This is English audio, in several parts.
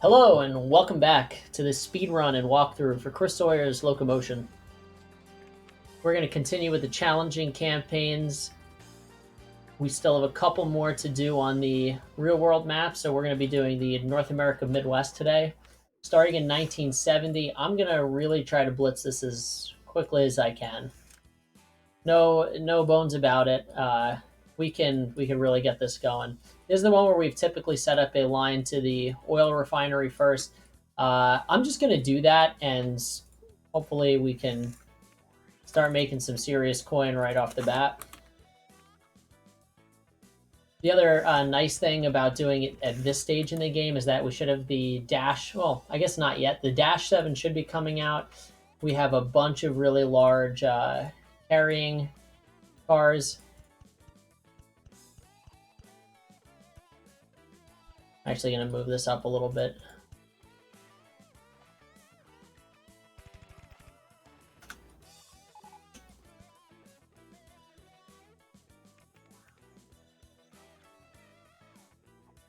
Hello and welcome back to this speed run and walkthrough for Chris Sawyer's Locomotion. We're going to continue with the challenging campaigns. We still have a couple more to do on the real world map, so we're going to be doing the North America Midwest today. Starting in 1970, I'm going to really try to blitz this as quickly as I can. No bones about it. We can really get this going. This is the one where we've typically set up a line to the oil refinery first. I'm just going to do that, and hopefully we can start making some serious coin right off the bat. The other nice thing about doing it at this stage in the game is that we should have the dash. Well, I guess not yet. The dash 7 should be coming out. We have a bunch of really large carrying cars. I'm actually going to move this up a little bit.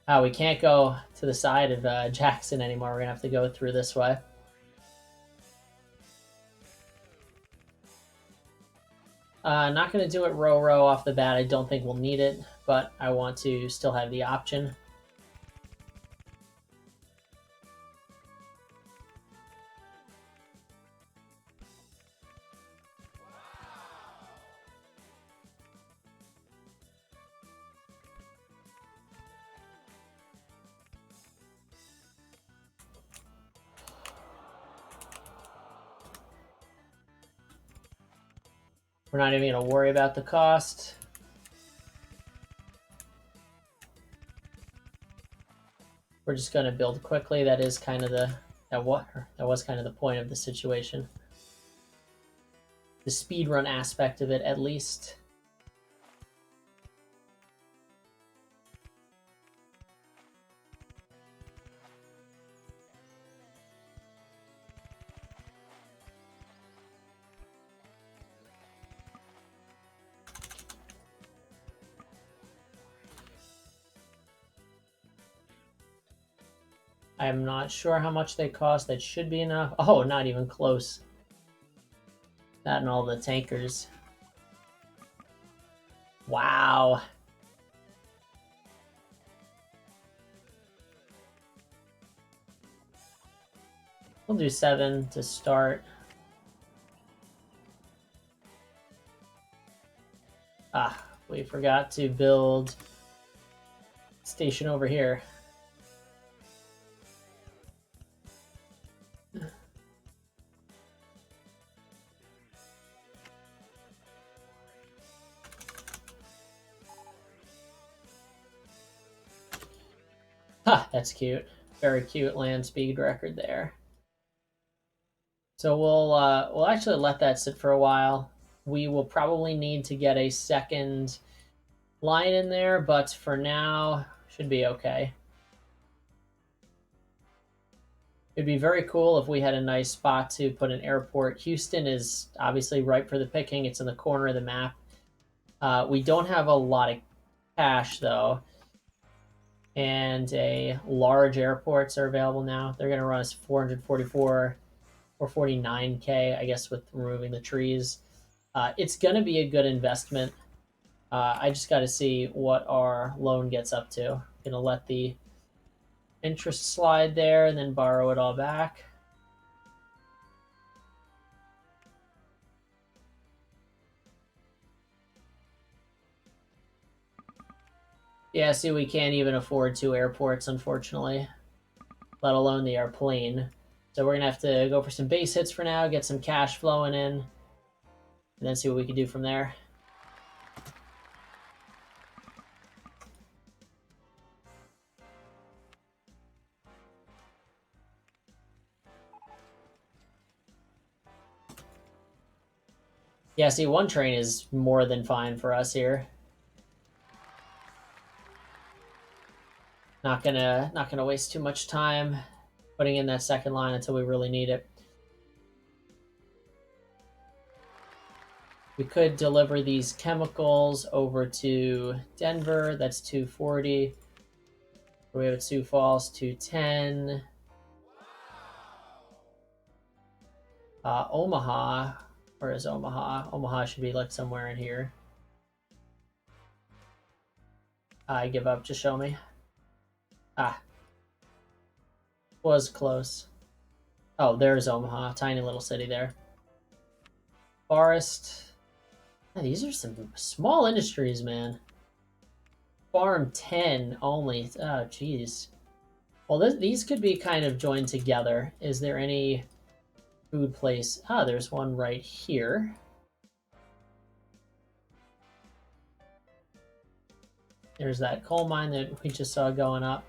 Oh, we can't go to the side of Jackson anymore. We're going to have to go through this way. Not going to do it row off the bat. I don't think we'll need it, but I want to still have the option. We're not even going to worry about the cost. We're just going to build quickly. That is kind of that was kind of the point of the situation. The speedrun aspect of it, at least. I'm not sure how much they cost. That should be enough. Oh, not even close. That and all the tankers. Wow. We'll do 7 to start. Ah, we forgot to build station over here. Ha, that's cute. Very cute land speed record there. So we'll actually let that sit for a while. We will probably need to get a second line in there, but for now, should be okay. It'd be very cool if we had a nice spot to put an airport. Houston is obviously ripe for the picking. It's in the corner of the map. We don't have a lot of cash, though. And a large airports are available now. They're going to run us 444 or 49K, I guess, with removing the trees. It's going to be a good investment. I just got to see what our loan gets up to. Going to let the interest slide there and then borrow it all back. Yeah, see, we can't even afford 2 airports, unfortunately, let alone the airplane. So we're going to have to go for some base hits for now, get some cash flowing in, and then see what we can do from there. Yeah, see, 1 train is more than fine for us here. Not gonna waste too much time putting in that second line until we really need it. We could deliver these chemicals over to Denver. That's 240. We have at Sioux Falls, 210. Omaha. Where is Omaha? Omaha should be like somewhere in here. I give up. Just show me. Ah. Was close. Oh, there's Omaha. Tiny little city there. Forest. Yeah, these are some small industries, man. Farm 10 only. Oh, jeez. Well, these could be kind of joined together. Is there any food place? Ah, there's one right here. There's that coal mine that we just saw going up.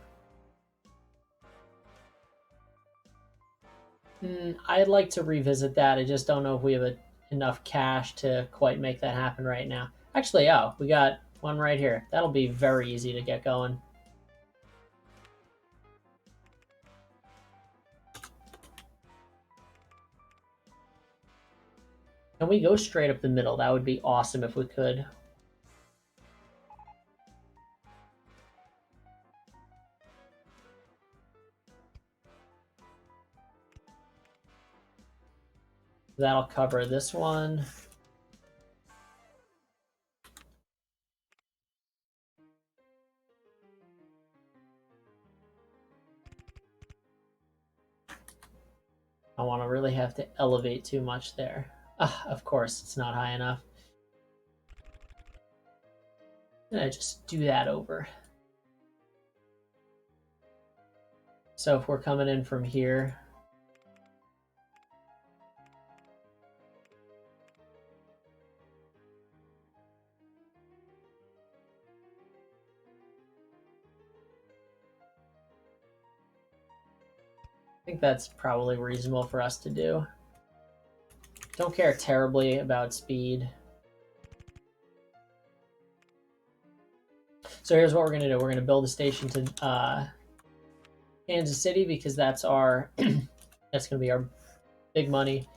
I'd like to revisit that. I just don't know if we have enough cash to quite make that happen right now. Actually, oh, we got one right here. That'll be very easy to get going. Can we go straight up the middle? That would be awesome if we could. That'll cover this one. I want to really have to elevate too much there. Of course, it's not high enough. And I just do that over. So if we're coming in from here, I think that's probably reasonable for us to do. Don't care terribly about speed. So here's what we're going to do. We're going to build a station to Kansas City because that's our that's going to be our big money.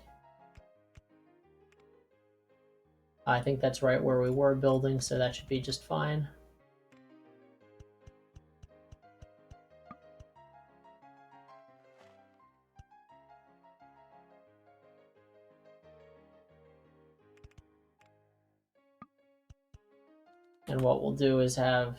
I think that's right where we were building, so that should be just fine. And what we'll do is have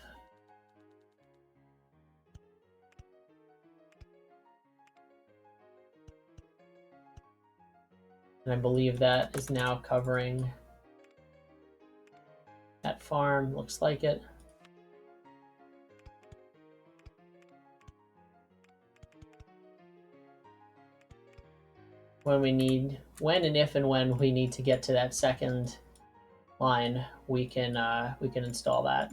and I believe that is now covering that farm. Looks like it. When and if when we need to get to that second line, we can install that.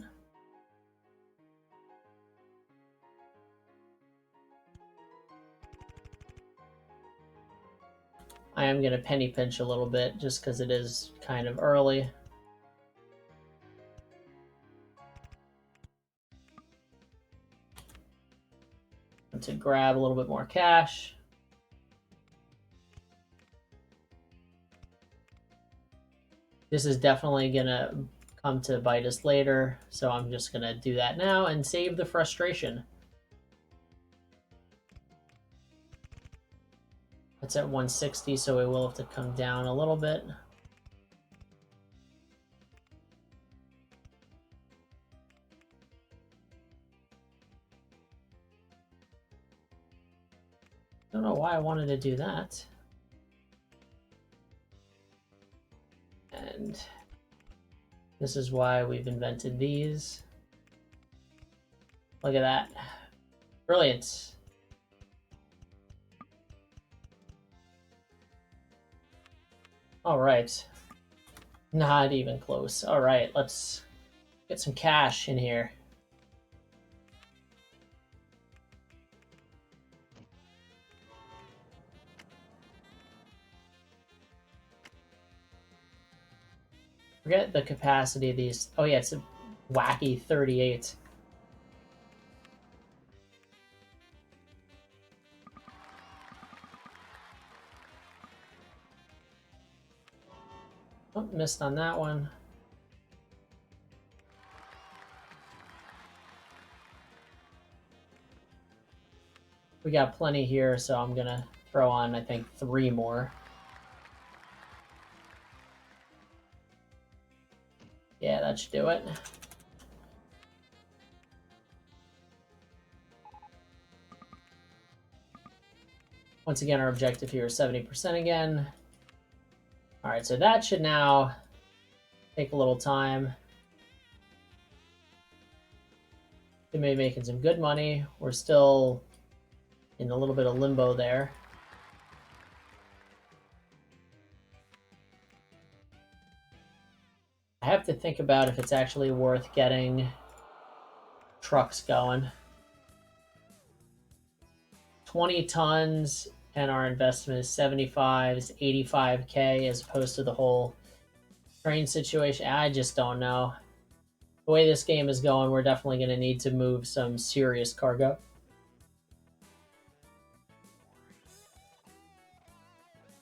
I am going to penny pinch a little bit just because it is kind of early. To grab a little bit more cash. This is definitely going to come to bite us later, so I'm just going to do that now and save the frustration. It's at 160, so we will have to come down a little bit. Don't know why I wanted to do that. And this is why we've invented these. Look at that. Brilliant. All right. Not even close. All right, let's get some cash in here. Forget the capacity of these. Oh yeah, it's a wacky 38. Oh, missed on that one. We got plenty here, so I'm gonna throw on, I think, 3 more. that should do it. Once again, our objective here is 70% again. All right, so that should now take a little time. We may be making some good money. We're still in a little bit of limbo there. I have to think about if it's actually worth getting trucks going. 20 tons and our investment is 75, is 85K as opposed to the whole train situation. I just don't know. The way this game is going, we're definitely going to need to move some serious cargo.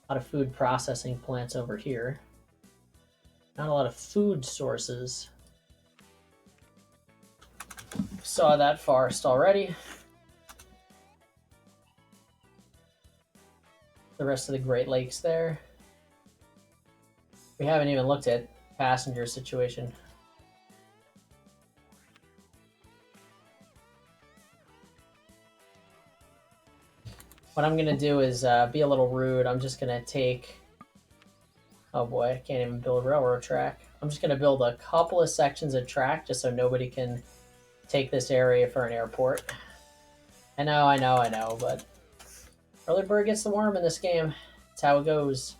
A lot of food processing plants over here. Not a lot of food sources. Saw that forest already. The rest of the Great Lakes there. We haven't even looked at passenger situation. What I'm gonna do is be a little rude. I'm just gonna take, oh boy, I can't even build a railroad track. I'm just gonna build a couple of sections of track just so nobody can take this area for an airport. I know, but early bird gets the worm in this game. That's how it goes.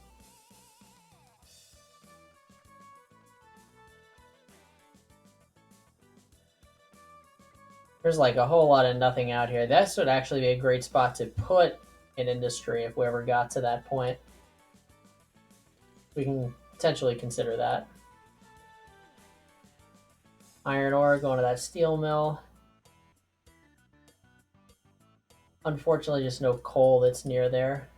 There's like a whole lot of nothing out here. This would actually be a great spot to put an industry if we ever got to that point. We can potentially consider that. Iron ore going to that steel mill. Unfortunately, just no coal that's near there.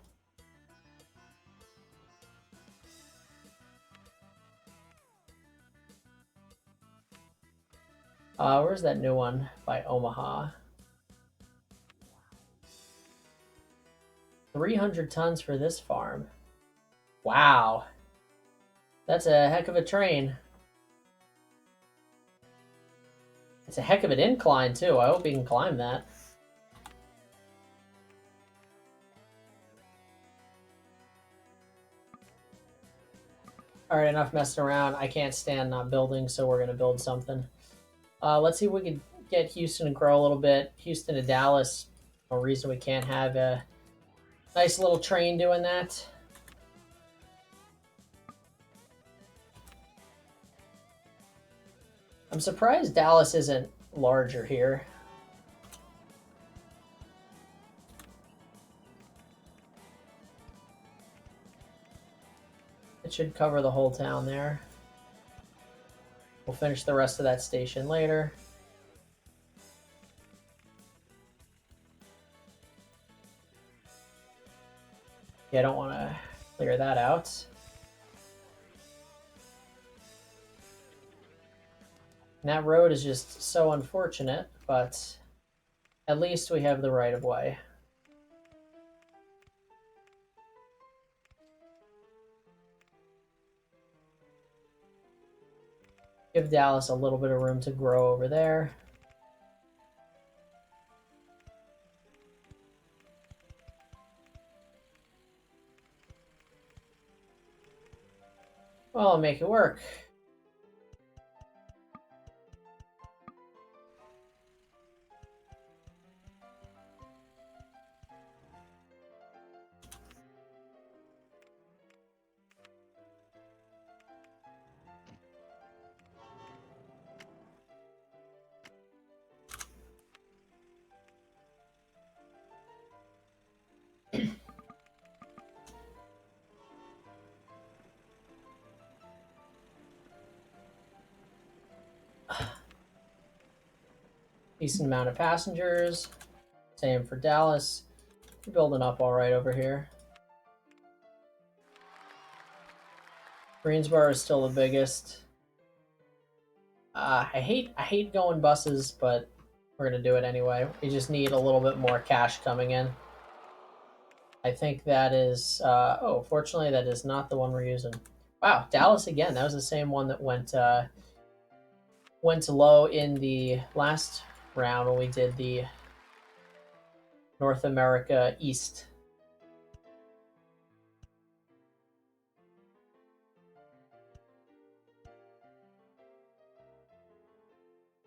Where's that new one by Omaha? 300 tons for this farm. Wow. That's a heck of a train. It's a heck of an incline, too. I hope we can climb that. Alright, enough messing around. I can't stand not building, so we're going to build something. Let's see if we can get Houston to grow a little bit. Houston to Dallas. No reason we can't have a nice little train doing that. I'm surprised Dallas isn't larger here. It should cover the whole town there. We'll finish the rest of that station later. Yeah, I don't want to clear that out. And that road is just so unfortunate, but at least we have the right of way. Give Dallas a little bit of room to grow over there. Well, I'll make it work. Decent amount of passengers. Same for Dallas. We're building up all right over here. Greensboro is still the biggest. I hate going buses, but we're gonna do it anyway. We just need a little bit more cash coming in. I think that is. Oh, fortunately, that is not the one we're using. Wow, Dallas again. That was the same one that went went low in the last round when we did the North America East.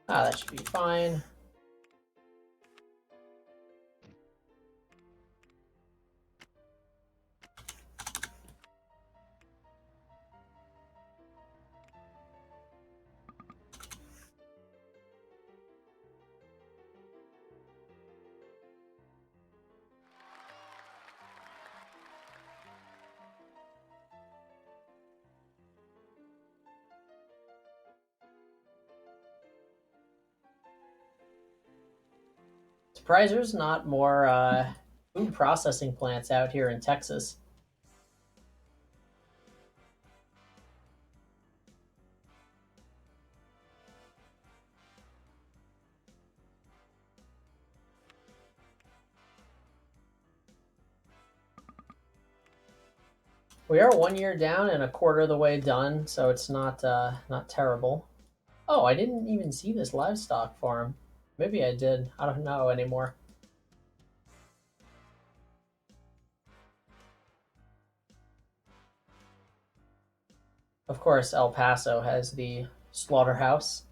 That should be fine. Surprised there's not more food processing plants out here in Texas. We are 1 year down and a quarter of the way done, so it's not terrible. Oh, I didn't even see this livestock farm. Maybe I did. I don't know anymore. Of course, El Paso has the slaughterhouse.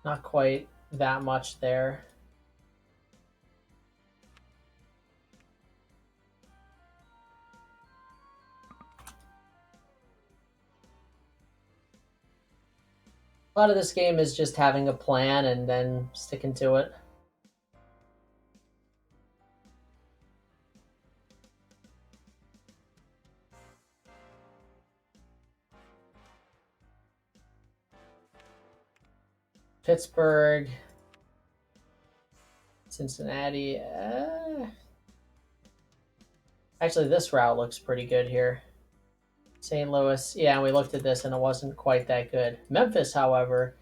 Not quite that much there. A lot of this game is just having a plan and then sticking to it. Pittsburgh, Cincinnati. Actually, this route looks pretty good here. St. Louis. Yeah, we looked at this and it wasn't quite that good. Memphis, however,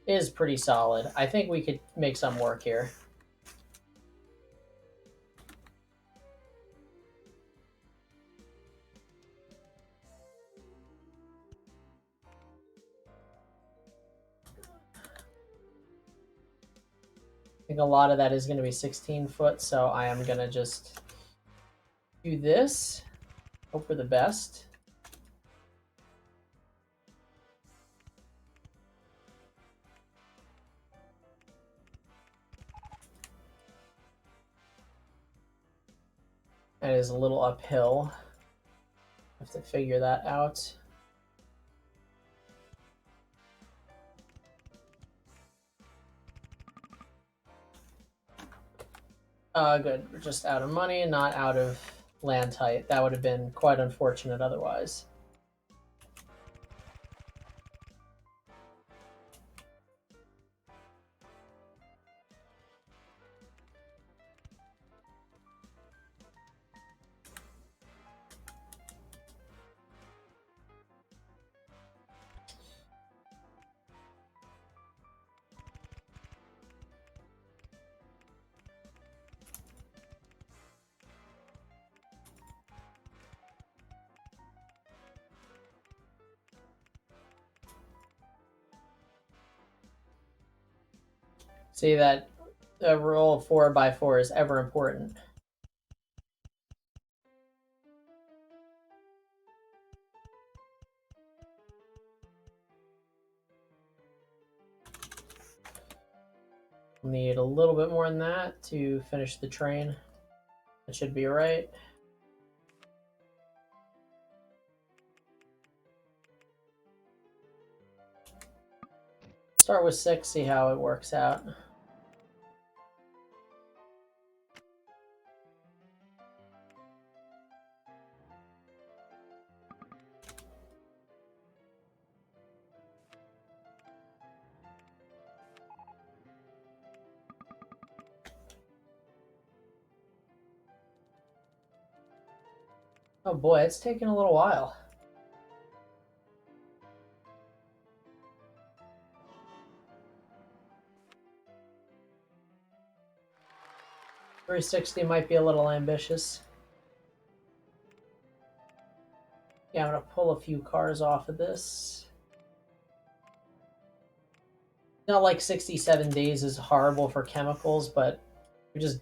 is pretty solid. I think we could make some work here. I think a lot of that is going to be 16 foot, so I am going to just do this. Hope for the best. That is a little uphill. I have to figure that out. Good. We're just out of money, not out of land height. That would have been quite unfortunate otherwise. See that the rule of 4x4 is ever important. Need a little bit more than that to finish the train. That should be right. Start with 6, see how it works out. Oh boy, it's taking a little while. $360 might be a little ambitious. Yeah, I'm gonna pull a few cars off of this. Not like 67 days is horrible for chemicals, but we just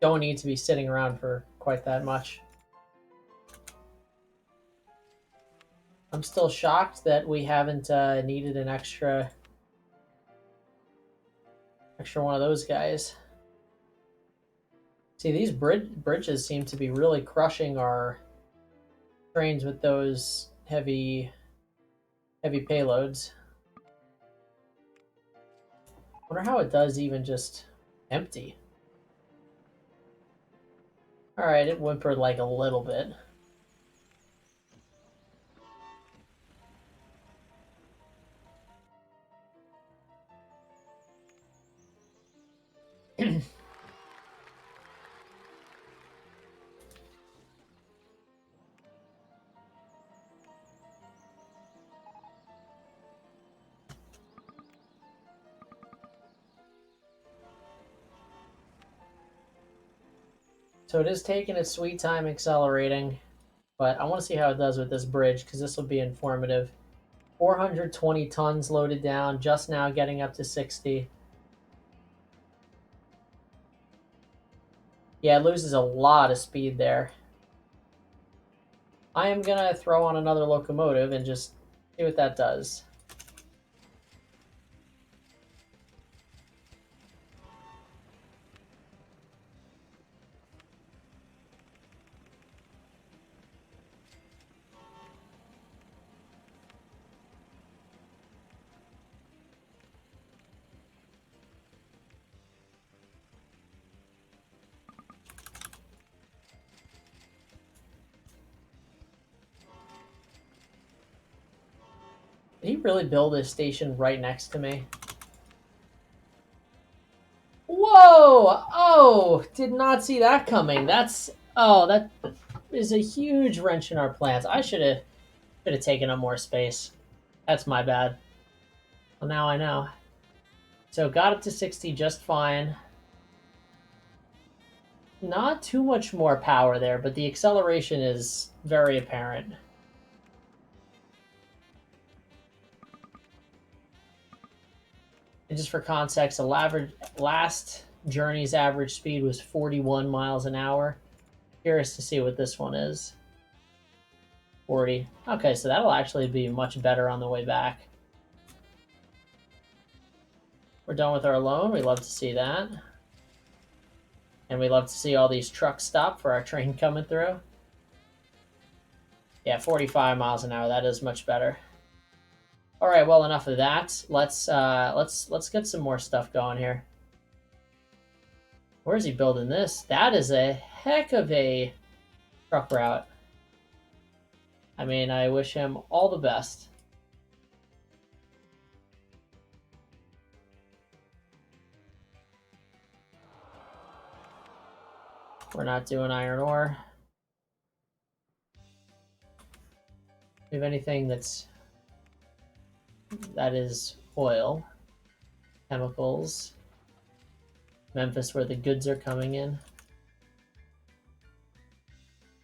don't need to be sitting around for quite that much. I'm still shocked that we haven't needed an extra one of those guys. See, these bridges seem to be really crushing our trains with those heavy payloads. Wonder how it does even just empty. All right, it whimpered like a little bit. So it is taking its sweet time accelerating, but I want to see how it does with this bridge because this will be informative. 420 tons loaded down, just now getting up to 60. Yeah, it loses a lot of speed there. I am going to throw on another locomotive and just see what that does. Did he really build a station right next to me? Whoa! Oh, did not see that coming. That is a huge wrench in our plans. I should have taken up more space. That's my bad. Well, now I know. So got up to 60 just fine. Not too much more power there, but the acceleration is very apparent. And just for context, the last journey's average speed was 41 miles an hour. Curious to see what this one is. 40. Okay, so that'll actually be much better on the way back. We're done with our loan. We love to see that. And we love to see all these trucks stop for our train coming through. Yeah, 45 miles an hour. That is much better. All right, well, enough of that. Let's get some more stuff going here. Where is he building this? That is a heck of a truck route. I mean, I wish him all the best. We're not doing iron ore. We have anything that is oil, chemicals, Memphis where the goods are coming in.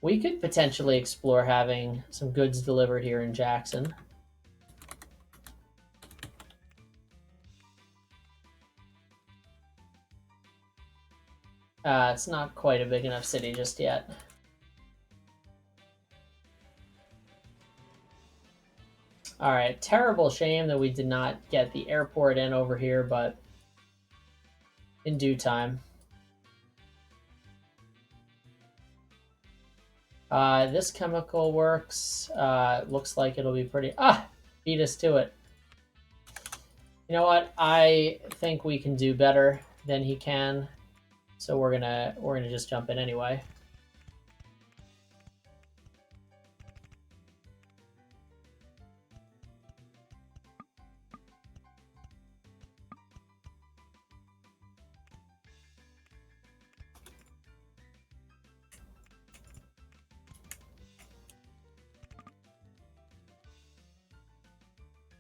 We could potentially explore having some goods delivered here in Jackson. It's not quite a big enough city just yet. All right, terrible shame that we did not get the airport in over here, but in due time. This chemical works. Looks like it'll be pretty... beat us to it. You know what? I think we can do better than he can, so we're gonna just jump in anyway.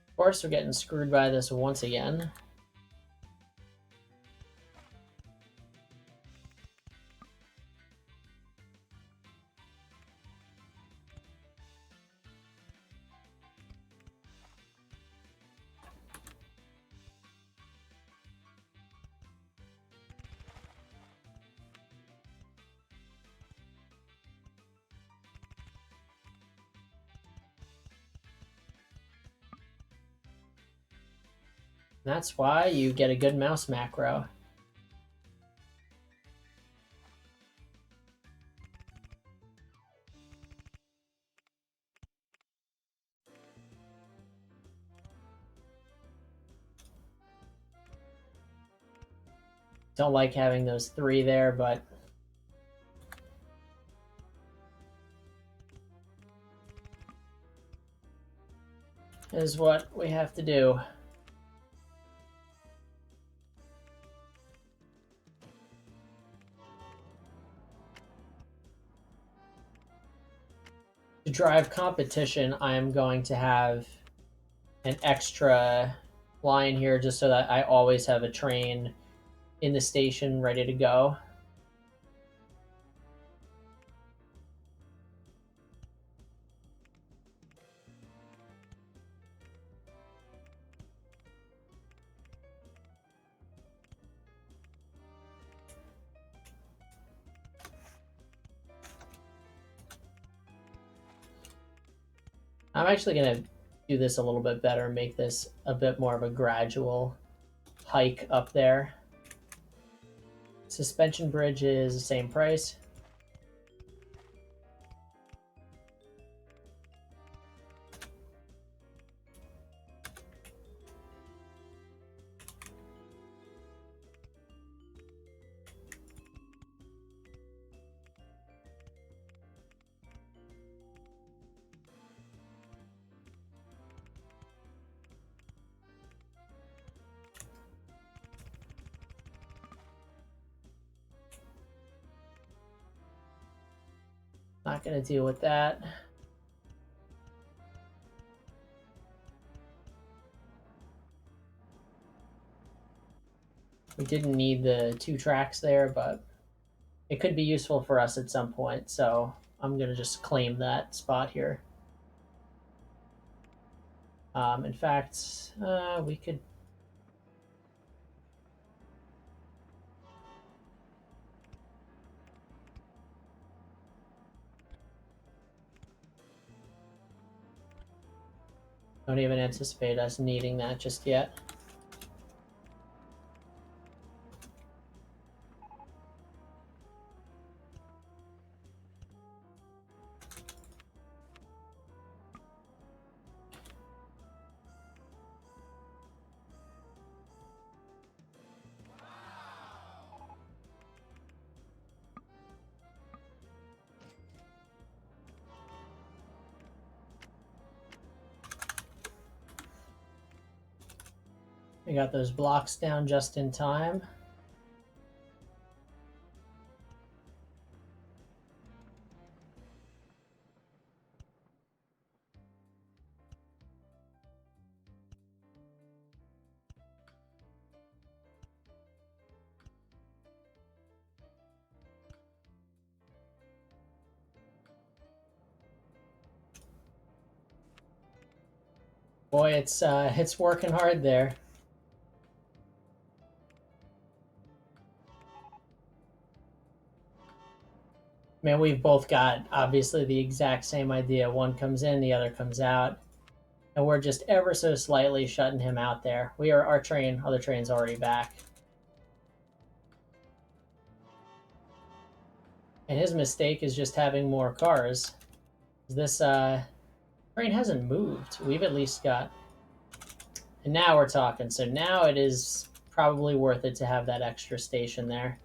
Of course, we're getting screwed by this once again. That's why you get a good mouse macro. Don't like having those 3 there, but is what we have to do. To drive competition, I am going to have an extra line here just so that I always have a train in the station ready to go. I'm actually going to do this a little bit better, make this a bit more of a gradual hike up there. Suspension bridge is the same price. Not going to deal with that. We didn't need the 2 tracks there, but it could be useful for us at some point, so I'm going to just claim that spot here. In fact, we could... Don't even anticipate us needing that just yet. We got those blocks down just in time. Boy, it's working hard there. Man, we've both got obviously the exact same idea. One comes in, the other comes out, and we're just ever so slightly shutting him out there. Our other train's already back. And his mistake is just having more cars. This train hasn't moved. We've at least got... And now we're talking. So now it is probably worth it to have that extra station there.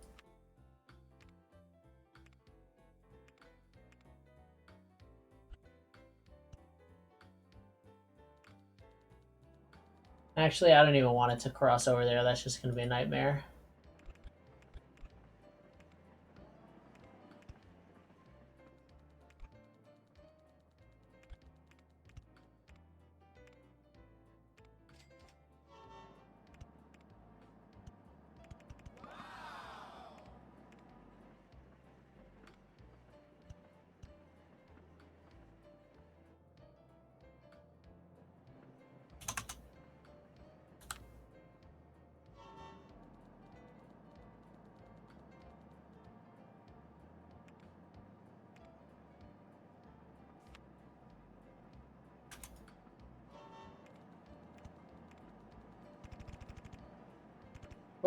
Actually, I don't even want it to cross over there. That's just going to be a nightmare.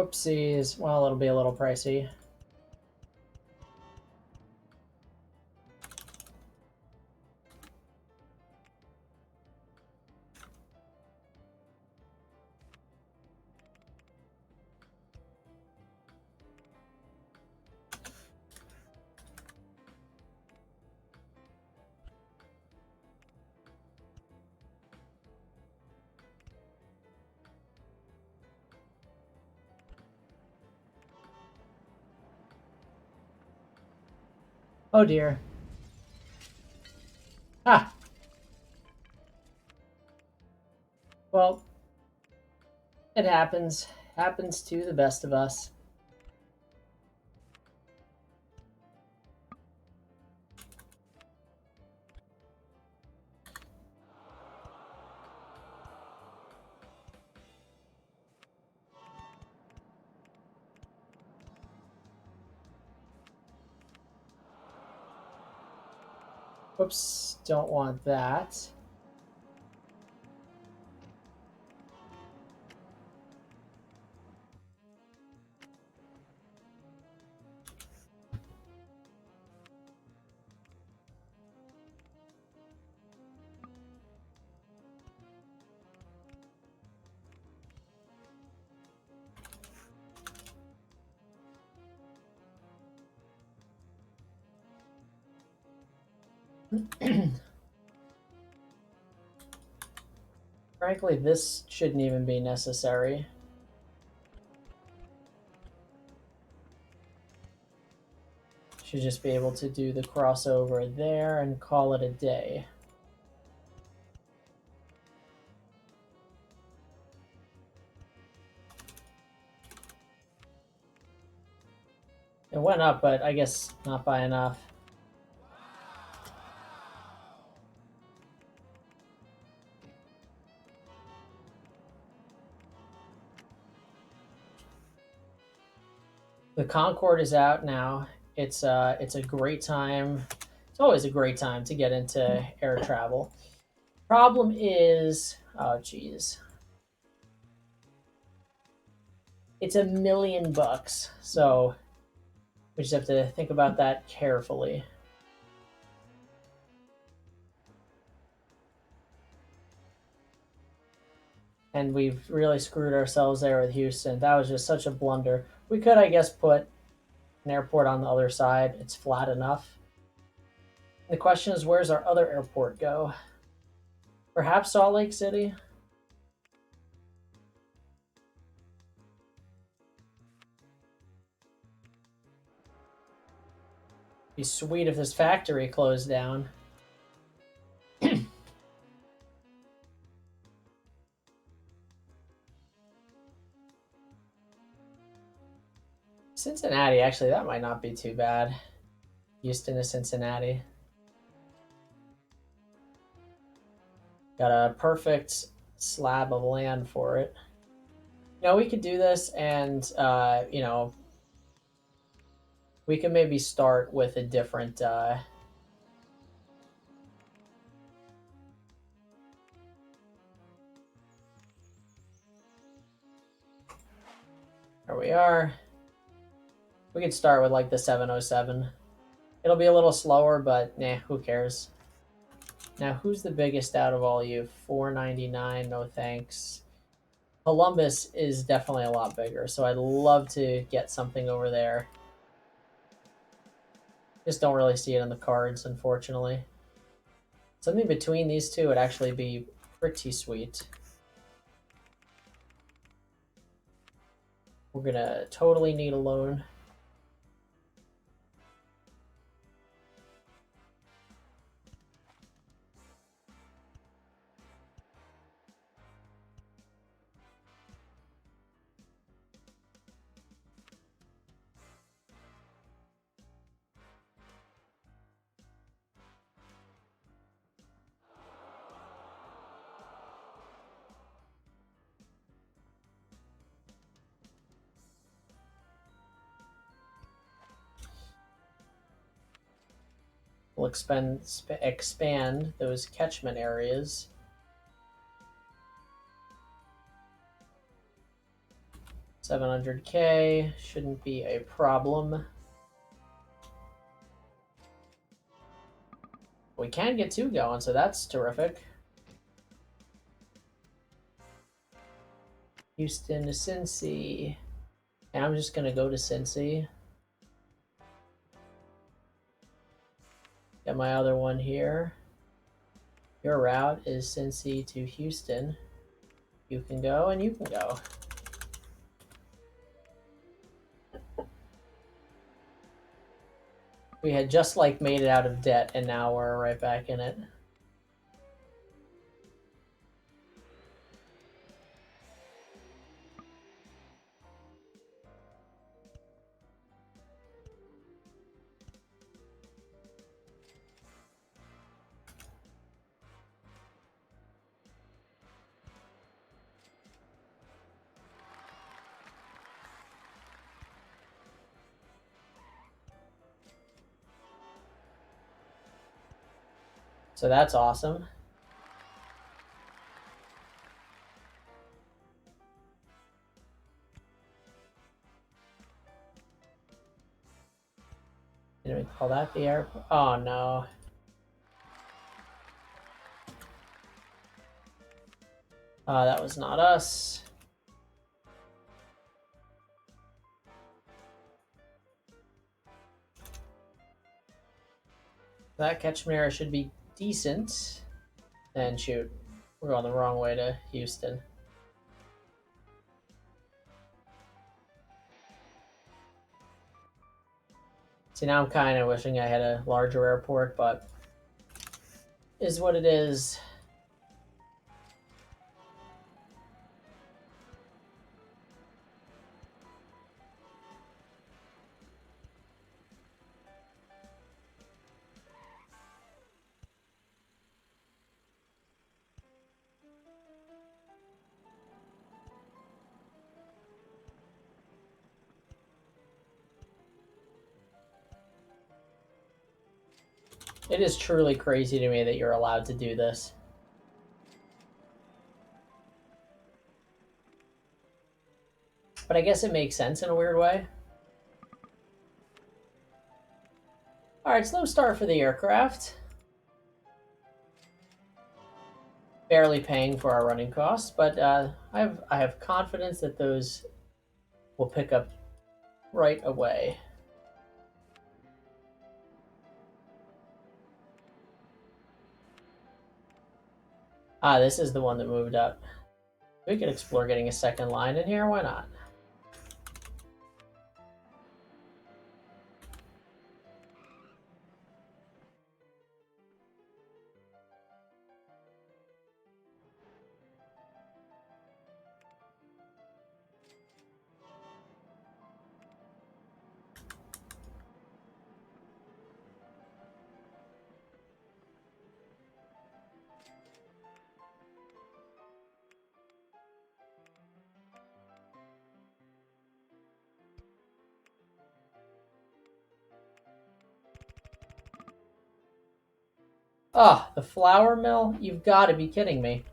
Whoopsies. Well, it'll be a little pricey. Oh dear. Ah! Well, it happens. Happens to the best of us. Whoops, don't want that. Frankly, this shouldn't even be necessary. Should just be able to do the crossover there and call it a day. It went up, but I guess not by enough. The Concorde is out now. It's a great time. It's always a great time to get into air travel. Problem is, oh geez, it's $1,000,000. So we just have to think about that carefully. And we've really screwed ourselves there with Houston. That was just such a blunder. We could, I guess, put an airport on the other side. It's flat enough. The question is, where's our other airport go? Perhaps Salt Lake City? Be sweet if this factory closed down. Cincinnati, actually, that might not be too bad. Houston to Cincinnati. Got a perfect slab of land for it. We could do this, and we can maybe start with a different. There we are. We could start with like the 707. It'll be a little slower, but nah, who cares? Now, who's the biggest out of all you? 499, no thanks. Columbus is definitely a lot bigger, so I'd love to get something over there. Just don't really see it in the cards, unfortunately. Something between these two would actually be pretty sweet. We're gonna totally need a loan. We'll expand those catchment areas. 700K shouldn't be a problem. We can get 2 going, so that's terrific. Houston to Cincy. And I'm just going to go to Cincy. Got my other one here. Your route is Cincy to Houston. You can go and you can go. We had just like made it out of debt and now we're right back in it. So that's awesome. Did we call that the airport? Oh no. That was not us. That catchment area should be decent. And shoot, we're going the wrong way to Houston. See, now I'm kind of wishing I had a larger airport, but is what it is. It is truly crazy to me that you're allowed to do this. But I guess it makes sense in a weird way. Alright, slow start for the aircraft. Barely paying for our running costs, but I have confidence that those will pick up right away. This is the one that moved up. We could explore getting a second line in here, why not? Oh, the flour mill? You've got to be kidding me.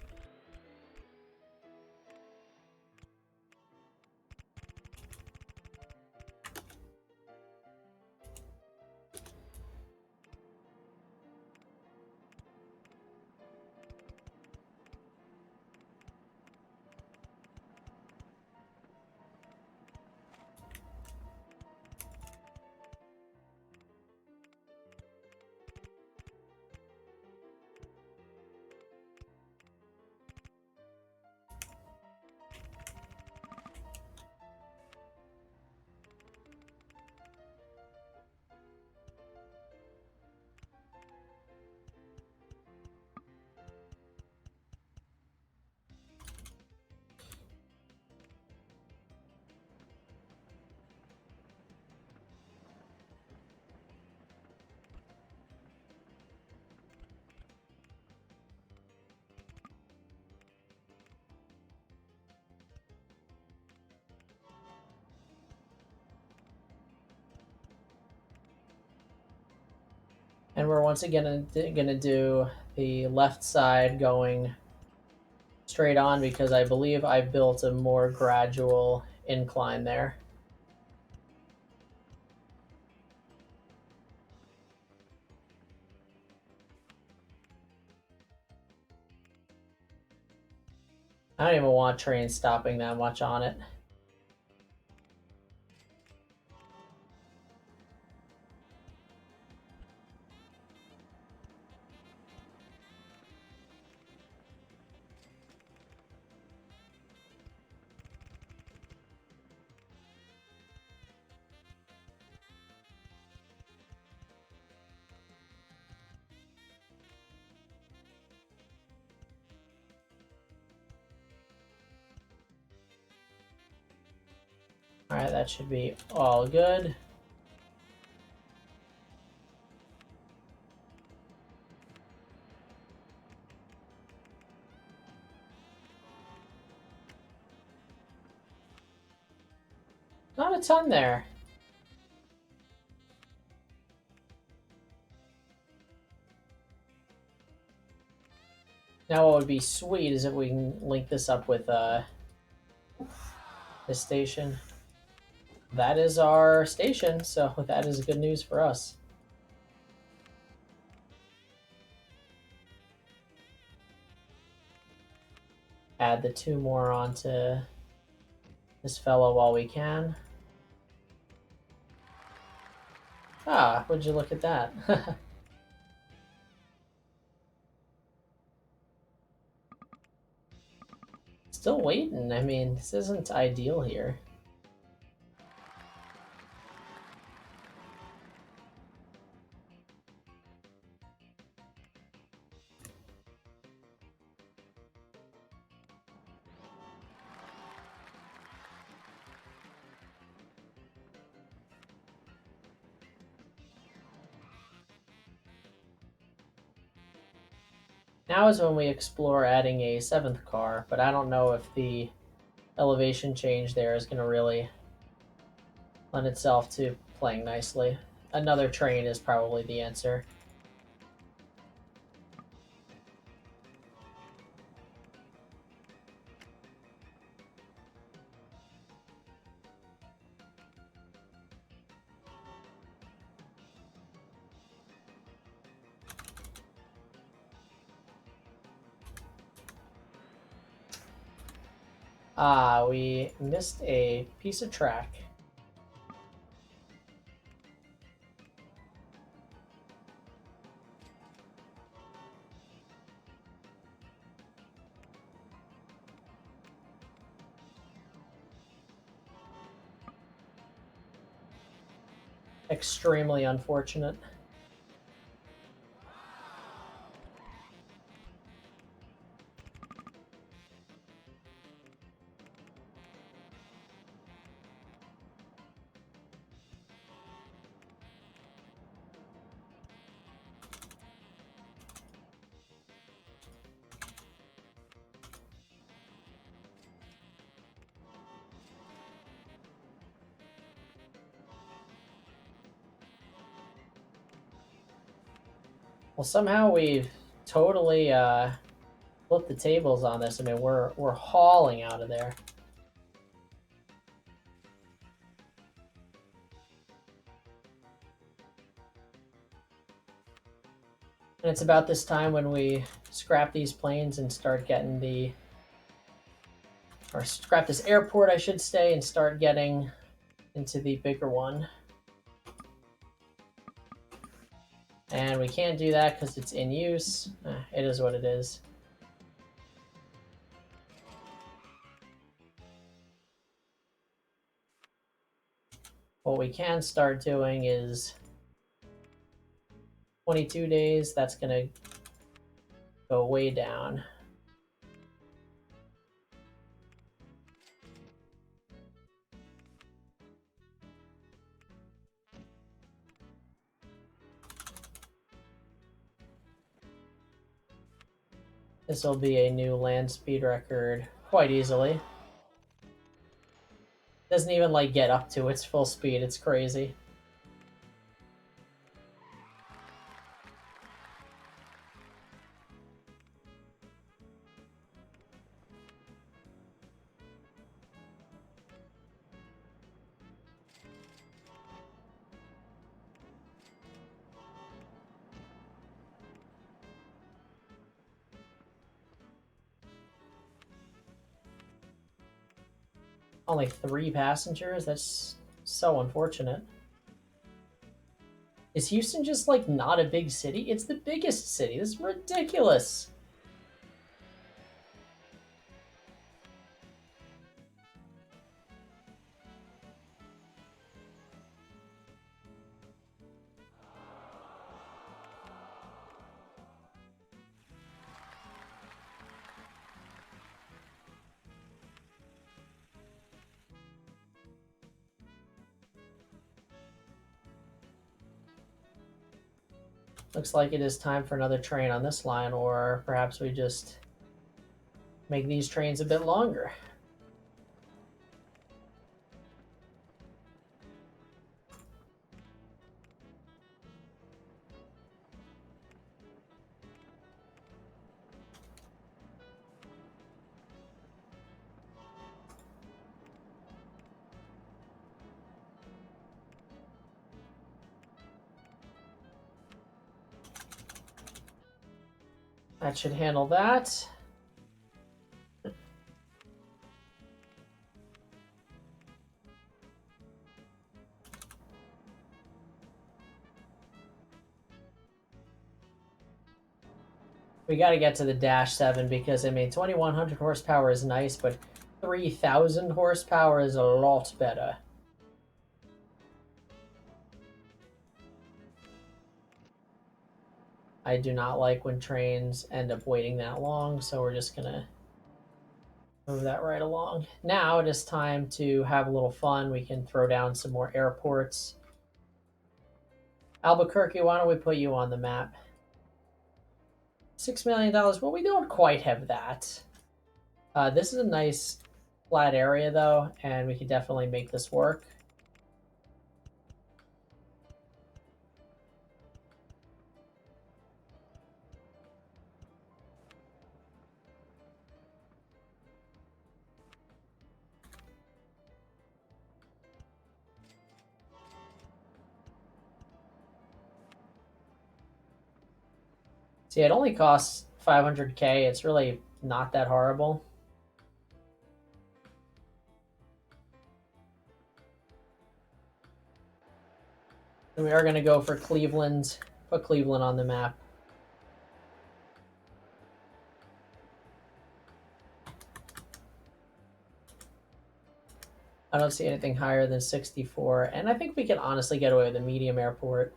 And we're once again gonna do the left side going straight on because I believe I built a more gradual incline there. I don't even want trains stopping that much on it. All right, that should be all good. Not a ton there. Now what would be sweet is if we can link this up with this station. That is our station, so that is good news for us. Add the 2 more onto this fellow while we can. Ah, would you look at that? Still waiting. I mean, this isn't ideal here. Now is when we explore adding a 7th car, but I don't know if the elevation change there is going to really lend itself to playing nicely. Another train is probably the answer. Ah, we missed a piece of track. Extremely unfortunate. Well, somehow we've totally flipped the tables on this. I mean, we're hauling out of there. And it's about this time when we scrap these planes and start getting the, or scrap this airport, I should say, and start getting into the bigger one. And we can't do that because it's in use. It is what it is. What we can start doing is 22 days. That's going to go way down. This will be a new land speed record quite easily. Doesn't even like get up to its full speed. It's crazy. Only 3 passengers? That's so unfortunate. Is Houston just, like, not a big city? It's the biggest city. This is ridiculous. Looks like it is time for another train on this line, or perhaps we just make these trains a bit longer. That should handle that. We got to get to the Dash 7 because, I mean, 2100 horsepower is nice, but 3000 horsepower is a lot better. I do not like when trains end up waiting that long, so we're just going to move that right along. Now it is time to have a little fun. We can throw down some more airports. Albuquerque, why don't we put you on the map? $6 million. Well, we don't quite have that. This is a nice flat area, though, and we can definitely make this work. See, it only costs 500K. It's really not that horrible. And we are going to go for Cleveland. Put Cleveland on the map. I don't see anything higher than 64. And I think we can honestly get away with a medium airport.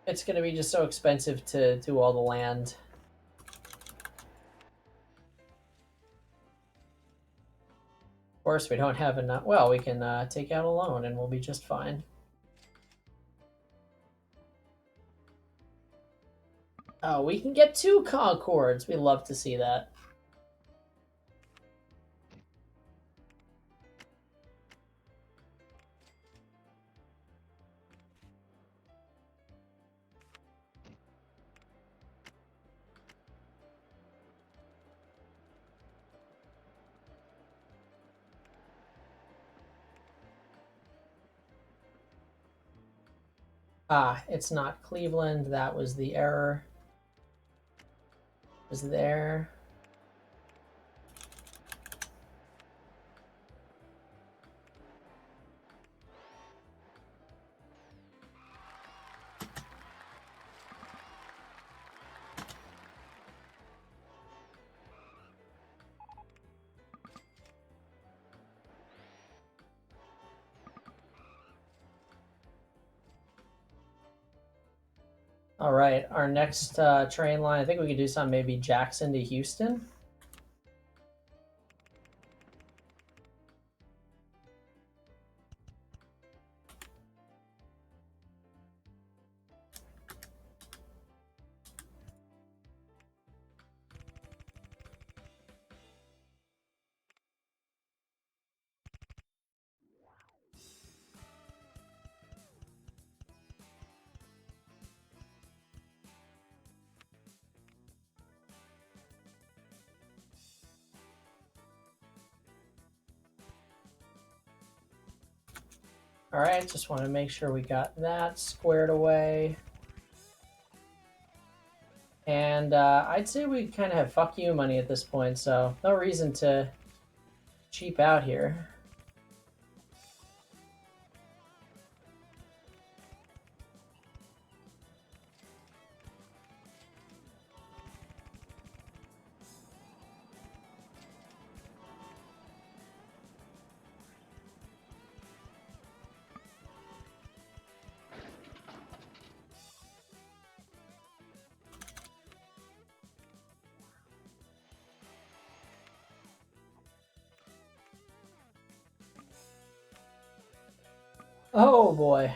It's going to be just so expensive to do all the land. Of course, we don't have enough. Well, we can take out a loan and we'll be just fine. Oh, we can get 2 Concords. We love to see that. Ah, it's not Cleveland. That was the error. It was there. All right, our next train line, I think we could do something maybe Jackson to Houston. All right, just want to make sure we got that squared away. And I'd say we kind of have fuck you money at this point, so no reason to cheap out here. Oh boy,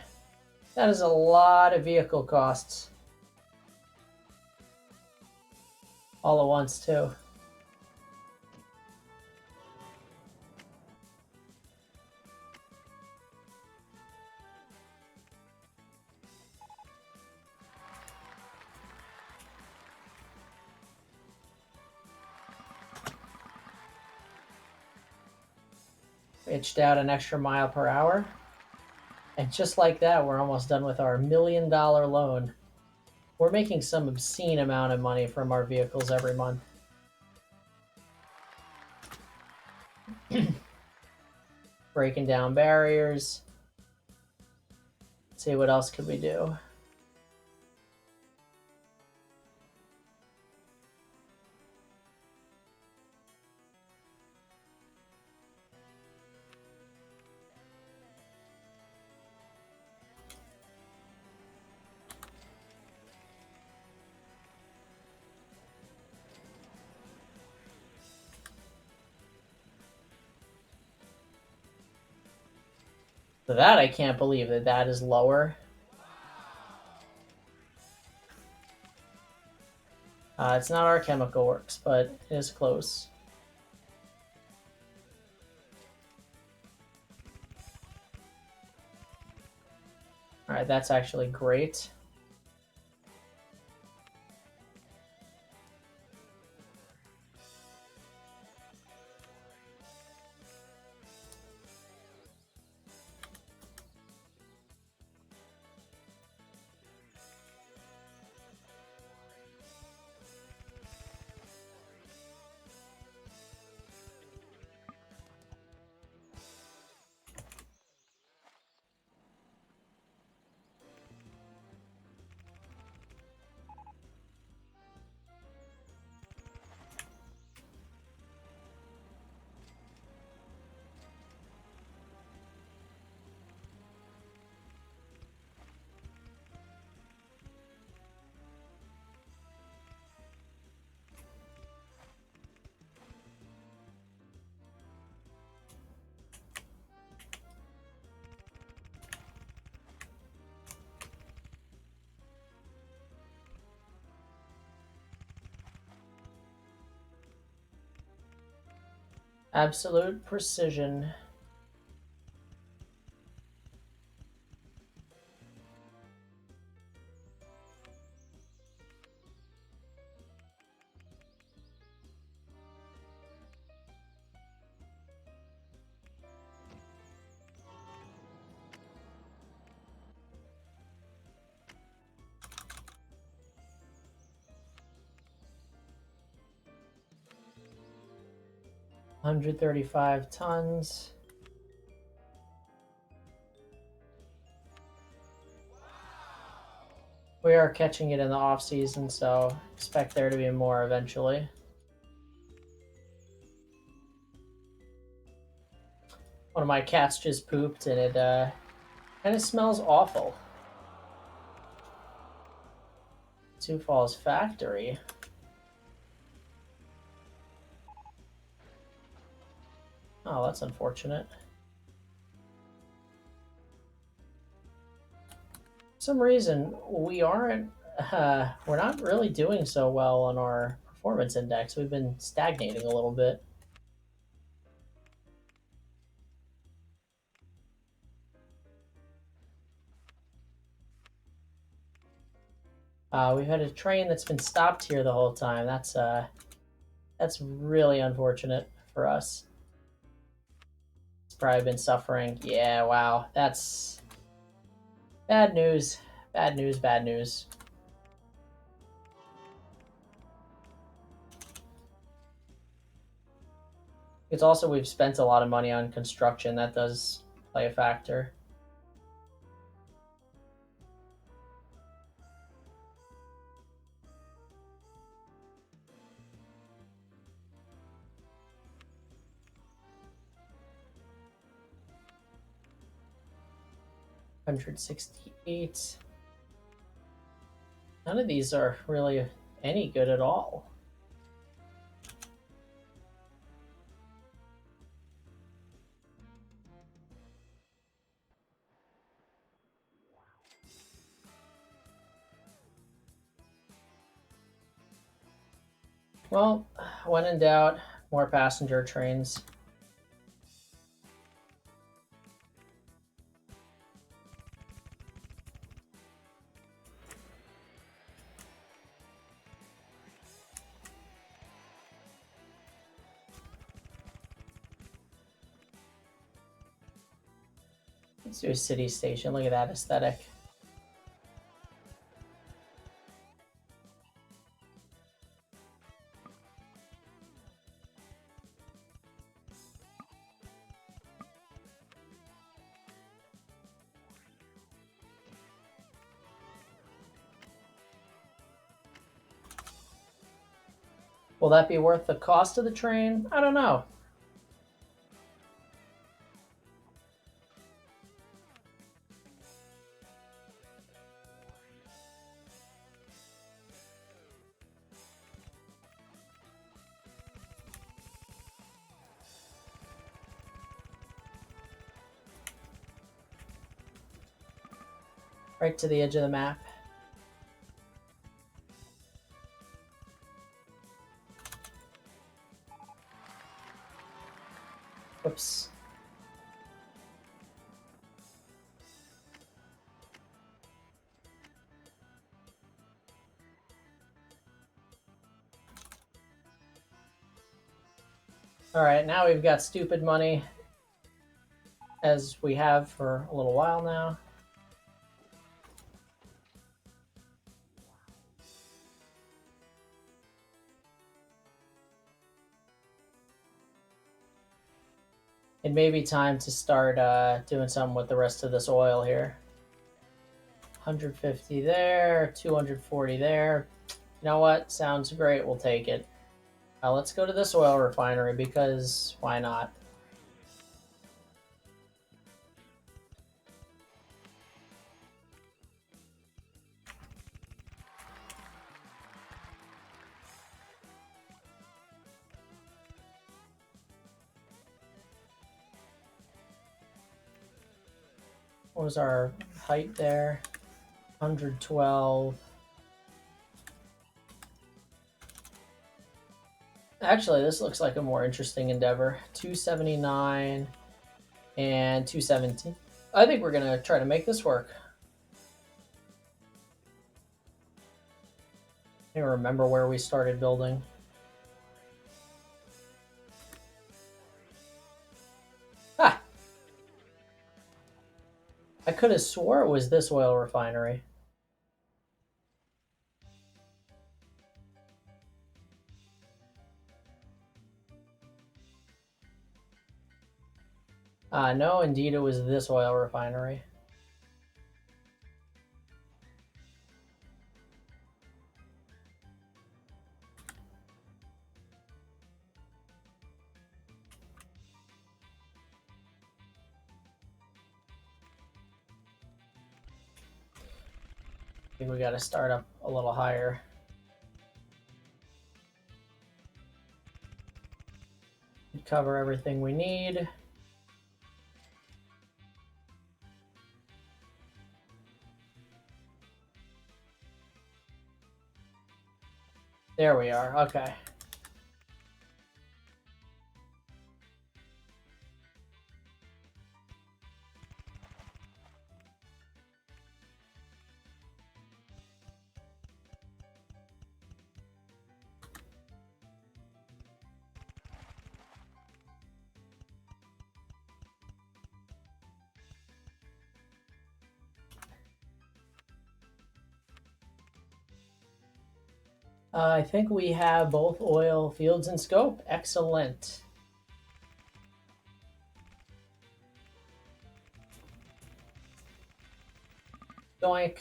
that is a lot of vehicle costs. All at once, too. Itched out an extra mile per hour. And just like that, we're almost done with our $1 million loan. We're making some obscene amount of money from our vehicles every month. Breaking down barriers. Let's see, what else could we do? For that, I can't believe that that is lower. It's not our chemical works, but it is close. All right, that's actually great. Absolute precision. $135 tons. We are catching it in the off season, so expect there to be more eventually. One of my cats just pooped, and it kind of smells awful. Sioux Falls Factory. Oh, that's unfortunate. For some reason, we aren't. We're not really doing so well on our performance index. We've been stagnating a little bit. We've had a train that's been stopped here the whole time. That's really unfortunate for us. It's probably been suffering. Yeah, wow. That's bad news. Bad news, bad news. It's also we've spent a lot of money on construction. That does play a factor. $168. None of these are really any good at all. Well, when in doubt, more passenger trains. Let's do a city station. Look at that aesthetic. Will that be worth the cost of the train? I don't know. Right to the edge of the map. Whoops. All right, now we've got stupid money, as we have for a little while now. It may be time to start doing something with the rest of this oil here. 150 there, 240 there. You know what? Sounds great. We'll take it. Let's go to this oil refinery because why not? What was our height there? 112. Actually, this looks like a more interesting endeavor. 279 and 217. I think we're going to try to make this work. I don't remember where we started building. Ah! I could have swore it was this oil refinery. No, indeed, it was this oil refinery. I think we got to start up a little higher. Cover everything we need. There we are. Okay. I think we have both oil fields in scope. Excellent. Doink.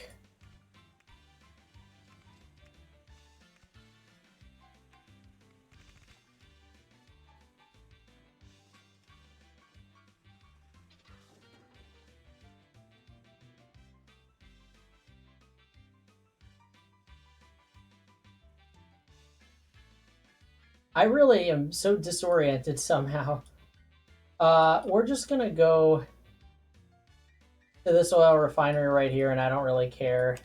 I really am so disoriented somehow. We're just gonna go to this oil refinery right here, and I don't really care.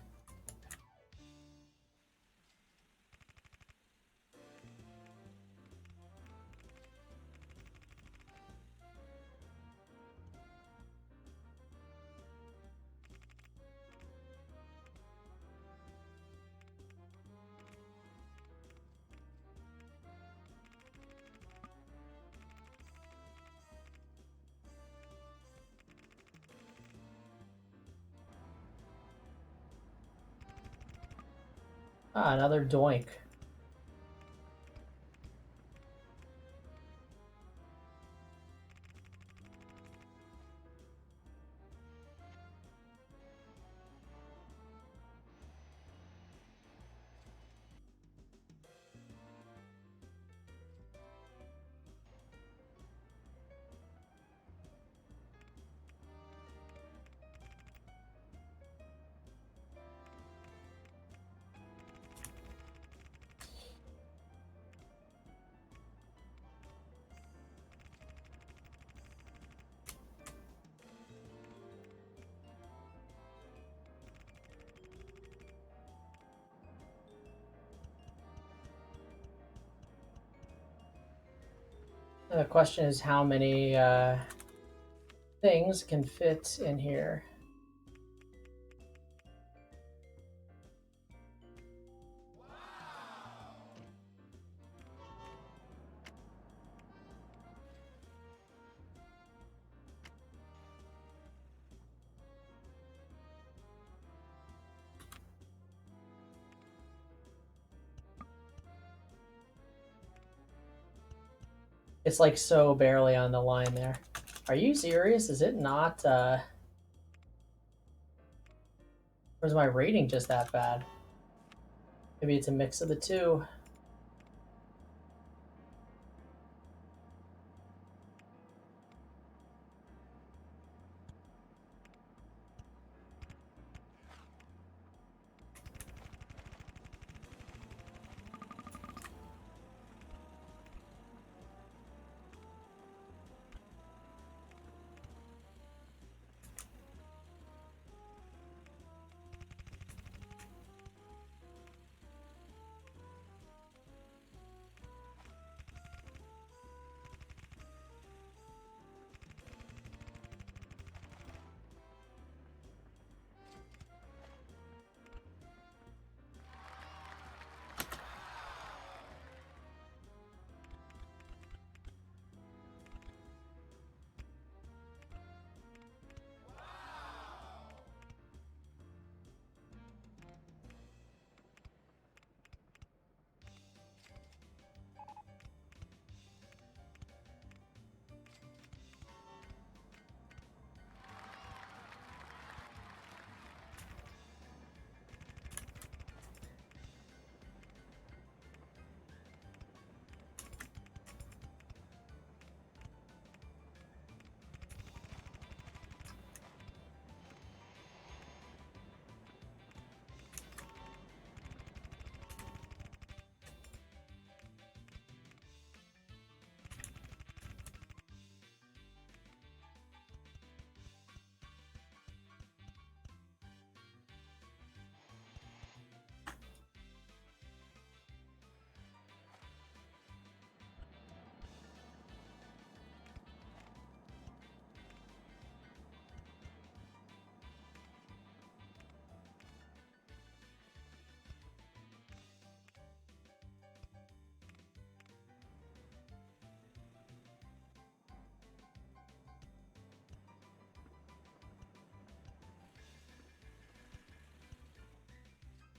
Ah, another doink. The question is how many things can fit in here. It's like so barely on the line there. Are you serious? Is it not? Or is my rating just that bad? Maybe it's a mix of the two.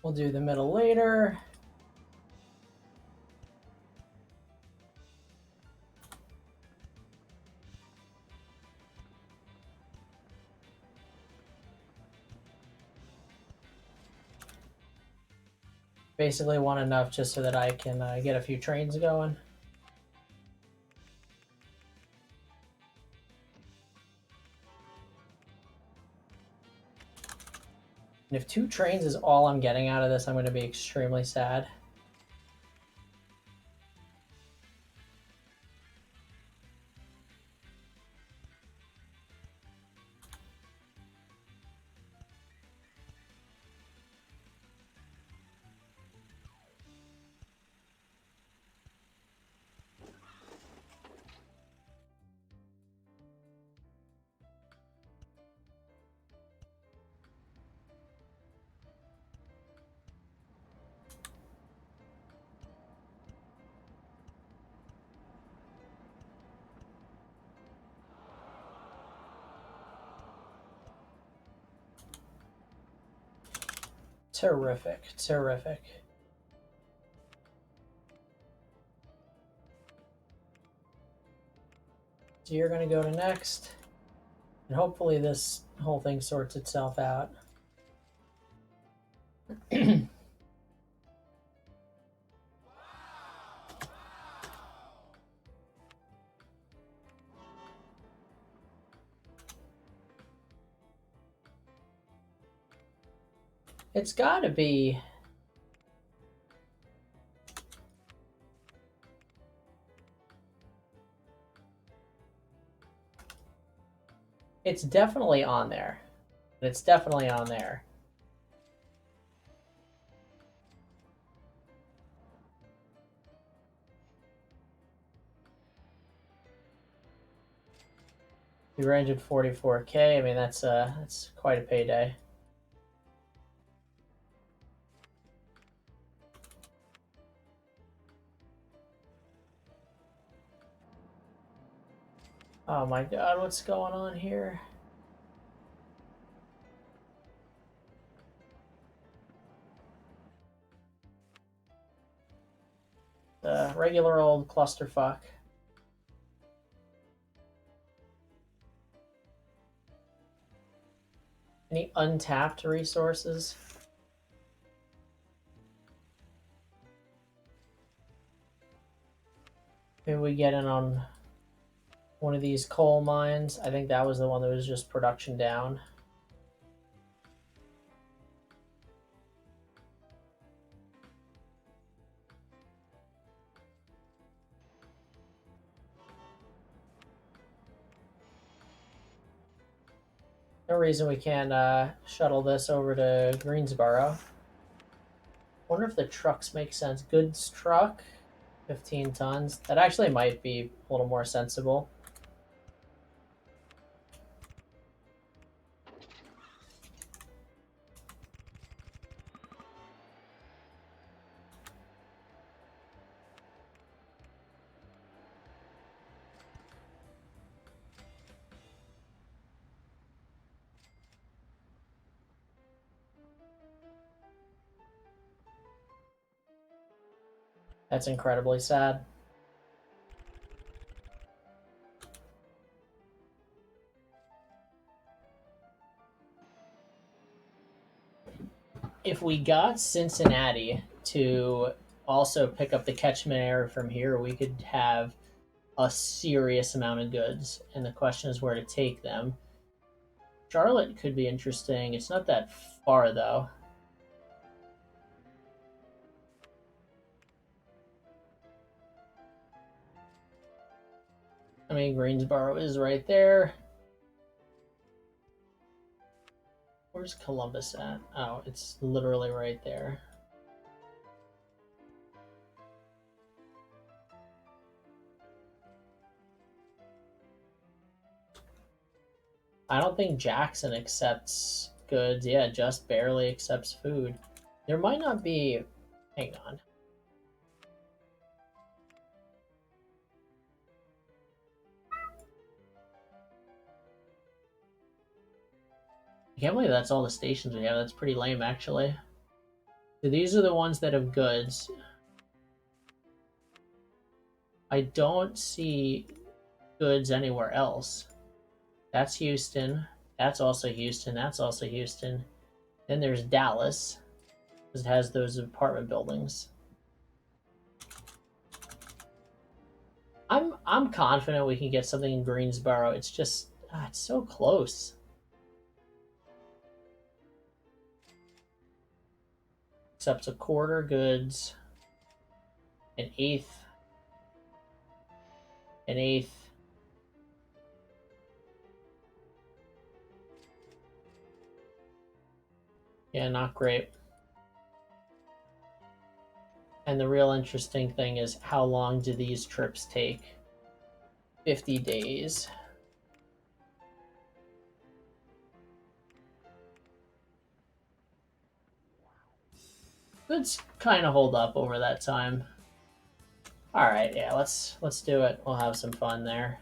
We'll do the middle later. Basically want enough just so that I can get a few trains going. And if 2 trains is all I'm getting out of this, I'm going to be extremely sad. Terrific, terrific. So you're going to go to next, and hopefully this whole thing sorts itself out. It's got to be... It's definitely on there. It's definitely on there. You range at 44K. I mean, that's quite a payday. Oh my god, what's going on here? The regular old clusterfuck. Any untapped resources? Maybe we get in on one of these coal mines. I think that was the one that was just production down. No reason we can't shuttle this over to Greensboro. Wonder if the trucks make sense. Goods truck, 15 tons. That actually might be a little more sensible. That's incredibly sad. If we got Cincinnati to also pick up the catchment area from here, we could have a serious amount of goods. And the question is where to take them. Charlotte could be interesting. It's not that far, though. I mean, Greensboro is right there. Where's Columbus at? Oh, it's literally right there. I don't think Jackson accepts goods. Yeah, just barely accepts food. There might not be... Hang on. I can't believe that's all the stations we have. That's pretty lame, actually. So these are the ones that have goods. I don't see goods anywhere else. That's Houston. That's also Houston. That's also Houston. Then there's Dallas. because it has those apartment buildings. I'm confident we can get something in Greensboro. It's just it's so close. Accepts a quarter goods, an eighth, an eighth. Yeah, not great. And the real interesting thing is, how long do these trips take? 50 days. Goods kind of hold up over that time. All right, yeah, let's do it. We'll have some fun there.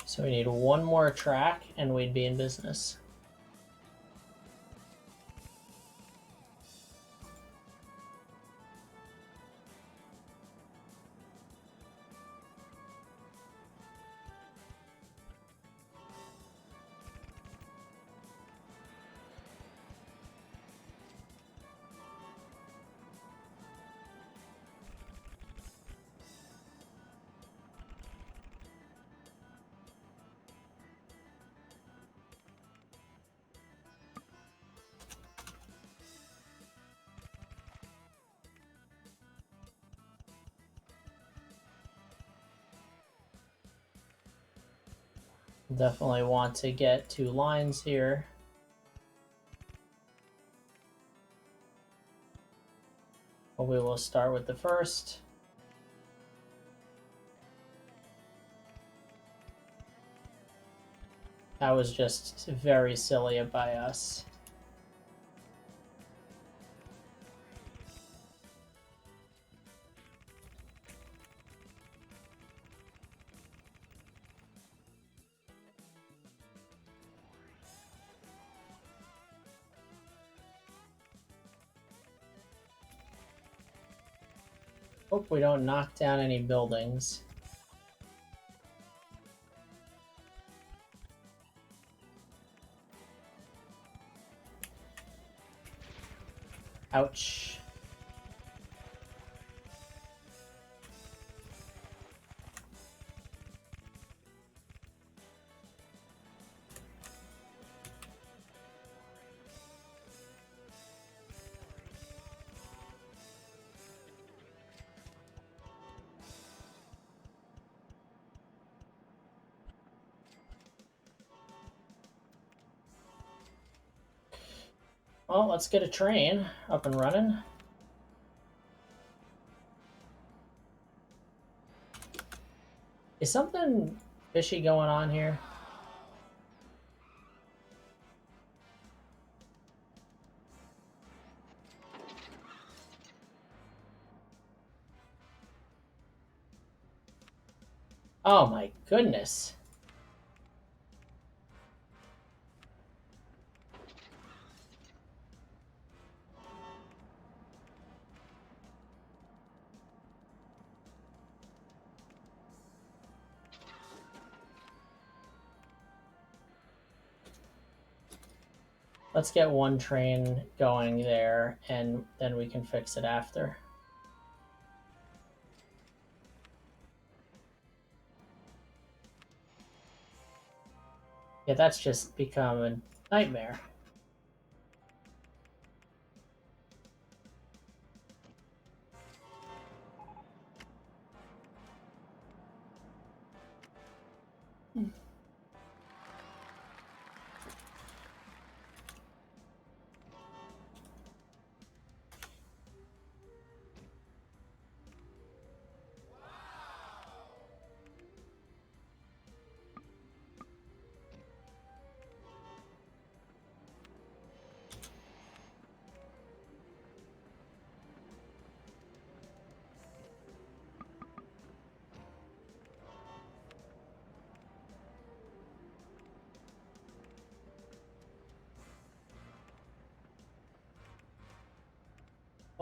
So we need one more track and we'd be in business. Definitely want to get 2 lines here. But we will start with the first. That was just very silly by us. Hope we don't knock down any buildings. Ouch. Well, let's get a train up and running. Is something fishy going on here? Oh my goodness. Let's get one train going there, and then we can fix it after. Yeah, that's just become a nightmare.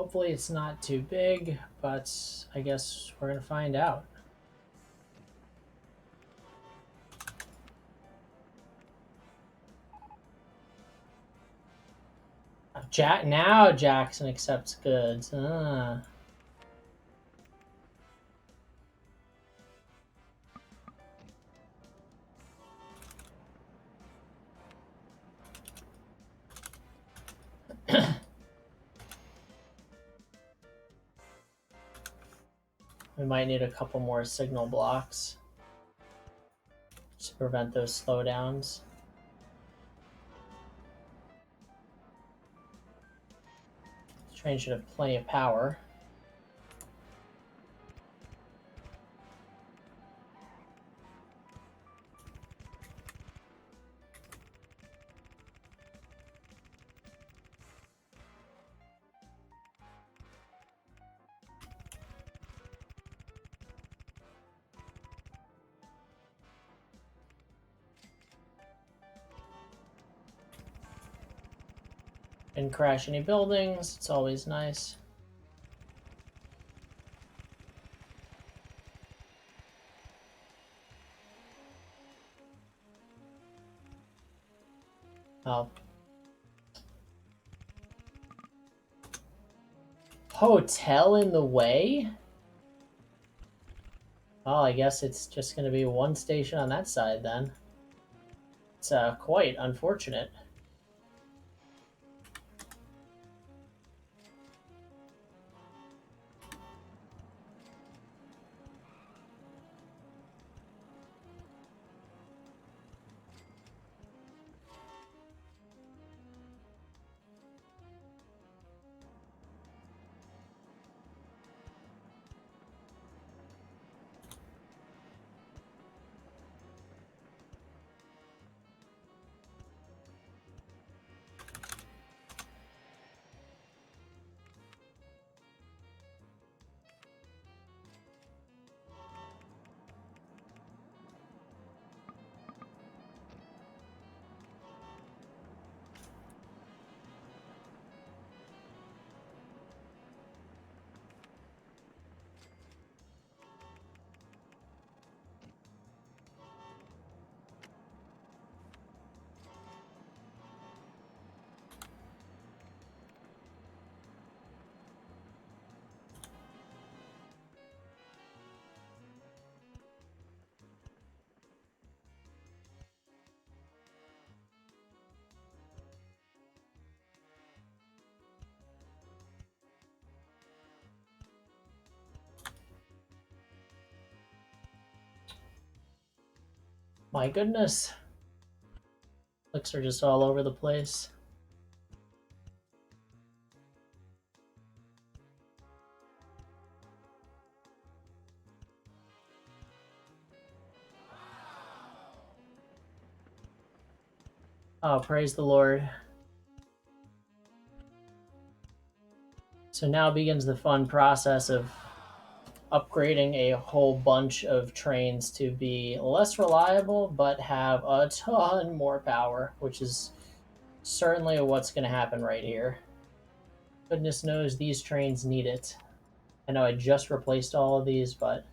Hopefully it's not too big, but I guess we're going to find out. Now Jackson accepts goods. We might need a couple more signal blocks to prevent those slowdowns. This train should have plenty of power. Didn't crash any buildings. It's always nice. Oh. Hotel in the way? Well, I guess it's just going to be one station on that side then. It's quite unfortunate. My goodness. Clicks are just all over the place. Oh, praise the Lord. So now begins the fun process of upgrading a whole bunch of trains to be less reliable but have a ton more power, which is certainly what's going to happen right here. Goodness knows these trains need it. I know I just replaced all of these, but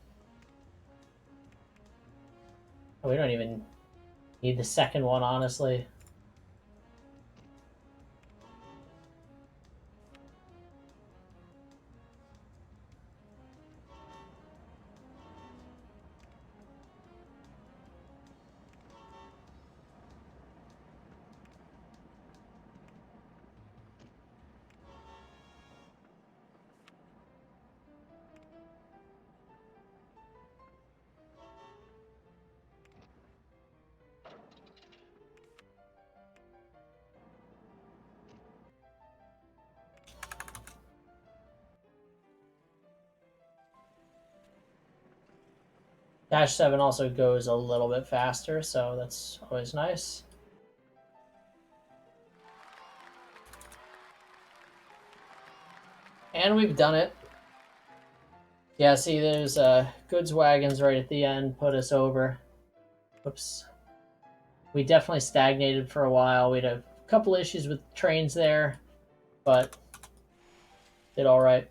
we don't even need the second one, honestly. Dash 7 also goes a little bit faster, so that's always nice. And we've done it. Yeah, see, there's goods wagons right at the end, put us over. Whoops. We definitely stagnated for a while. We had a couple issues with trains there, but did all right.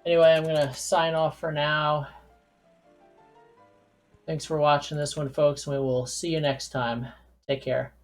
Anyway, I'm gonna sign off for now. Thanks for watching this one, folks. We will see you next time. Take care.